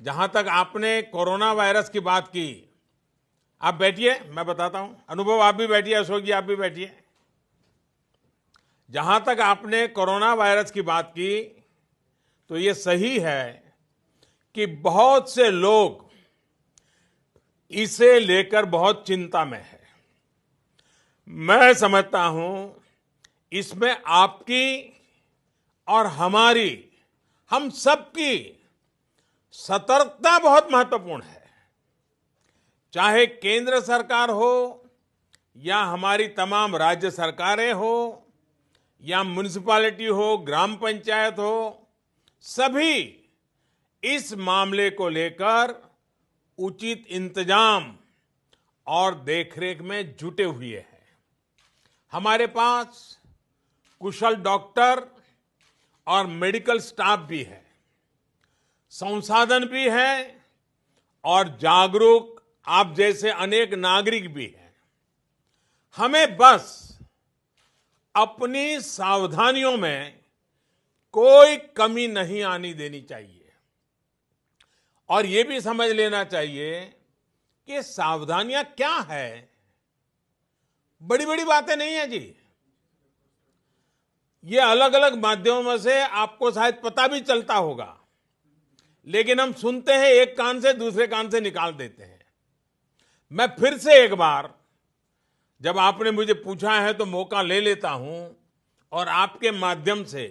जहां तक आपने कोरोना वायरस की बात की, आप बैठिए, मैं बताता हूं। अनुभव, आप भी बैठिए। अशोक जी, आप भी बैठिए। जहां तक आपने कोरोना वायरस की बात की, तो ये सही है कि बहुत से लोग इसे लेकर बहुत चिंता में है। मैं समझता हूं इसमें आपकी और हमारी, हम सबकी सतर्कता बहुत महत्वपूर्ण है। चाहे केंद्र सरकार हो या हमारी तमाम राज्य सरकारें हो या म्युनिसिपैलिटी हो, ग्राम पंचायत हो, सभी इस मामले को लेकर उचित इंतजाम और देखरेख में जुटे हुए हैं। हमारे पास कुशल डॉक्टर और मेडिकल स्टाफ भी है, संसाधन भी है और जागरूक आप जैसे अनेक नागरिक भी हैं। हमें बस अपनी सावधानियों में कोई कमी नहीं आनी देनी चाहिए और ये भी समझ लेना चाहिए कि सावधानियां क्या है। बड़ी बड़ी बातें नहीं है जी। ये अलग अलग माध्यमों से आपको शायद पता भी चलता होगा, लेकिन हम सुनते हैं एक कान से दूसरे कान से निकाल देते हैं। मैं फिर से एक बार, जब आपने मुझे पूछा है तो मौका ले लेता हूं और आपके माध्यम से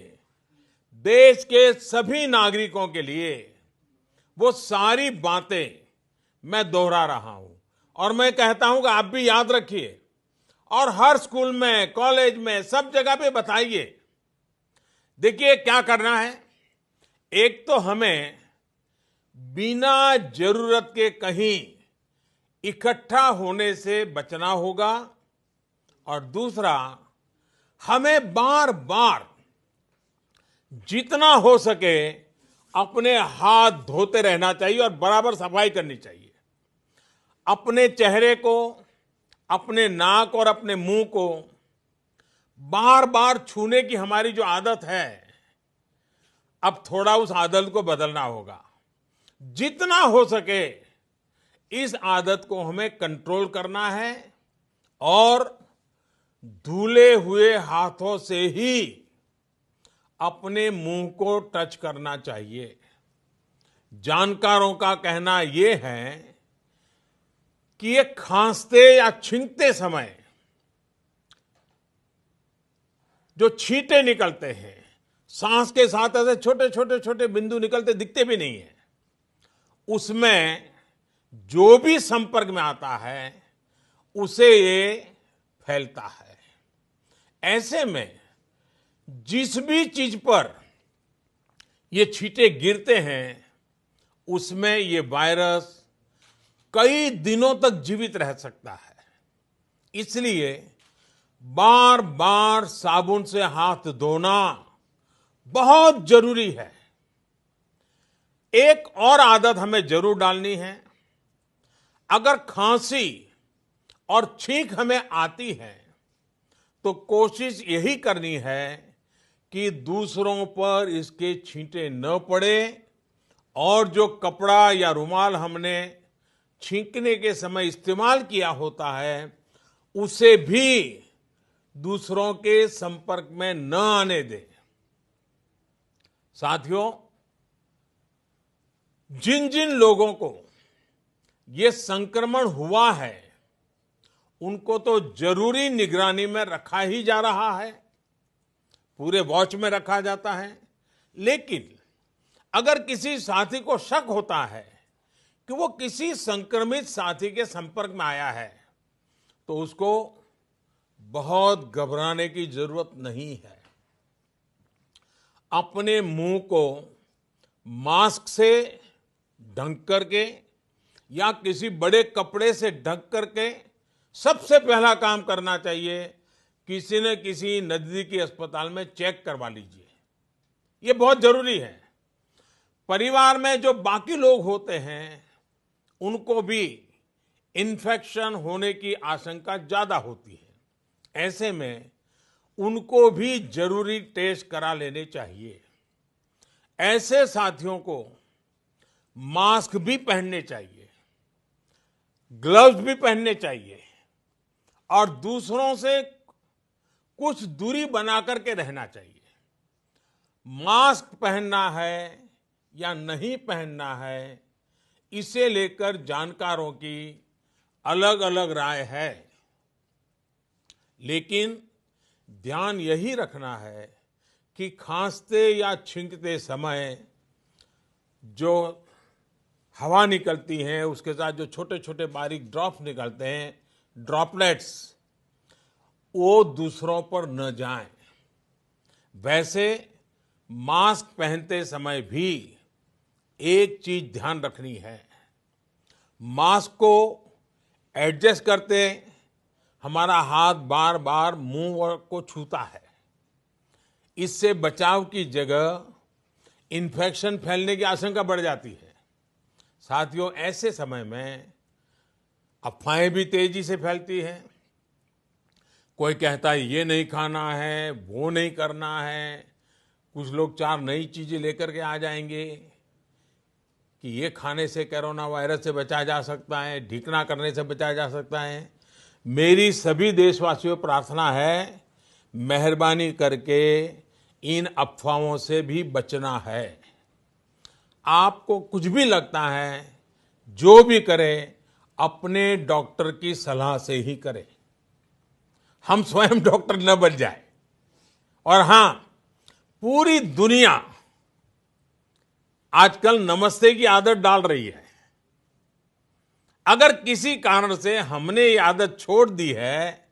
देश के सभी नागरिकों के लिए वो सारी बातें मैं दोहरा रहा हूं और मैं कहता हूं कि आप भी याद रखिए और हर स्कूल में, कॉलेज में, सब जगह पे बताइए। देखिए क्या करना है। एक तो हमें बिना जरूरत के कहीं इकट्ठा होने से बचना होगा और दूसरा, हमें बार बार जितना हो सके अपने हाथ धोते रहना चाहिए और बराबर सफाई करनी चाहिए। अपने चेहरे को, अपने नाक और अपने मुंह को बार बार छूने की हमारी जो आदत है, अब थोड़ा उस आदत को बदलना होगा। जितना हो सके इस आदत को हमें कंट्रोल करना है और धुले हुए हाथों से ही अपने मुंह को टच करना चाहिए। जानकारों का कहना यह है कि ये खांसते या छींकते समय जो छींटे निकलते हैं, सांस के साथ ऐसे छोटे छोटे छोटे बिंदु निकलते दिखते भी नहीं है, उसमें जो भी संपर्क में आता है उसे ये फैलता है। ऐसे में जिस भी चीज पर ये छींटे गिरते हैं उसमें ये वायरस कई दिनों तक जीवित रह सकता है। इसलिए बार बार साबुन से हाथ धोना बहुत जरूरी है। एक और आदत हमें जरूर डालनी है। अगर खांसी और छींक हमें आती है तो कोशिश यही करनी है कि दूसरों पर इसके छींटे न पड़े और जो कपड़ा या रुमाल हमने छींकने के समय इस्तेमाल किया होता है उसे भी दूसरों के संपर्क में न आने दें। साथियों, जिन जिन लोगों को ये संक्रमण हुआ है उनको तो जरूरी निगरानी में रखा ही जा रहा है, पूरे वॉच में रखा जाता है। लेकिन अगर किसी साथी को शक होता है कि वो किसी संक्रमित साथी के संपर्क में आया है तो उसको बहुत घबराने की जरूरत नहीं है। अपने मुंह को मास्क से ढक करके या किसी बड़े कपड़े से ढक करके सबसे पहला काम करना चाहिए, किसी न किसी नजदीकी अस्पताल में चेक करवा लीजिए। ये बहुत जरूरी है। परिवार में जो बाकी लोग होते हैं उनको भी इन्फेक्शन होने की आशंका ज्यादा होती है। ऐसे में उनको भी जरूरी टेस्ट करा लेने चाहिए। ऐसे साथियों को मास्क भी पहनने चाहिए, ग्लव्स भी पहनने चाहिए और दूसरों से कुछ दूरी बना करके रहना चाहिए। मास्क पहनना है या नहीं पहनना है, इसे लेकर जानकारों की अलग अलग राय है, लेकिन ध्यान यही रखना है कि खांसते या छींकते समय जो हवा निकलती है, उसके साथ जो छोटे छोटे बारीक ड्रॉप्स निकलते हैं, ड्रॉपलेट्स, वो दूसरों पर न जाएं। वैसे मास्क पहनते समय भी एक चीज ध्यान रखनी है, मास्क को एडजस्ट करते हमारा हाथ बार बार मुंह को छूता है। इससे बचाव की जगह इन्फेक्शन फैलने की आशंका बढ़ जाती है। साथियों, ऐसे समय में अफवाहें भी तेजी से फैलती हैं। कोई कहता है ये नहीं खाना है, वो नहीं करना है। कुछ लोग 4 नई चीजें लेकर के आ जाएंगे कि ये खाने से कोरोना वायरस से बचा जा सकता है, ढीकना करने से बचा जा सकता है। मेरी सभी देशवासियों को प्रार्थना है, मेहरबानी करके इन अफवाहों से भी बचना है। आपको कुछ भी लगता है, जो भी करें, अपने डॉक्टर की सलाह से ही करें। हम स्वयं डॉक्टर न बन जाए। और हां, पूरी दुनिया आजकल नमस्ते की आदत डाल रही है। अगर किसी कारण से हमने ये आदत छोड़ दी है,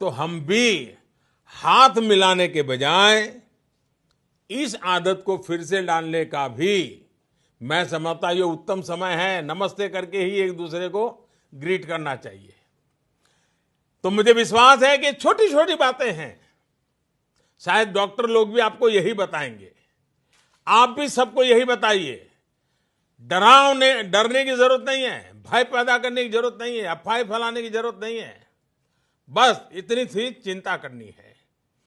तो हम भी हाथ मिलाने के बजाय इस आदत को फिर से डालने का भी मैं समझता ये उत्तम समय है। नमस्ते करके ही एक दूसरे को ग्रीट करना चाहिए। तो मुझे विश्वास है कि छोटी छोटी बातें हैं, शायद डॉक्टर लोग भी आपको यही बताएंगे। आप भी सबको यही बताइए। डरने की जरूरत नहीं है, भय पैदा करने की जरूरत नहीं है, अफवाह फैलाने की जरूरत नहीं है। बस इतनी सी चिंता करनी है।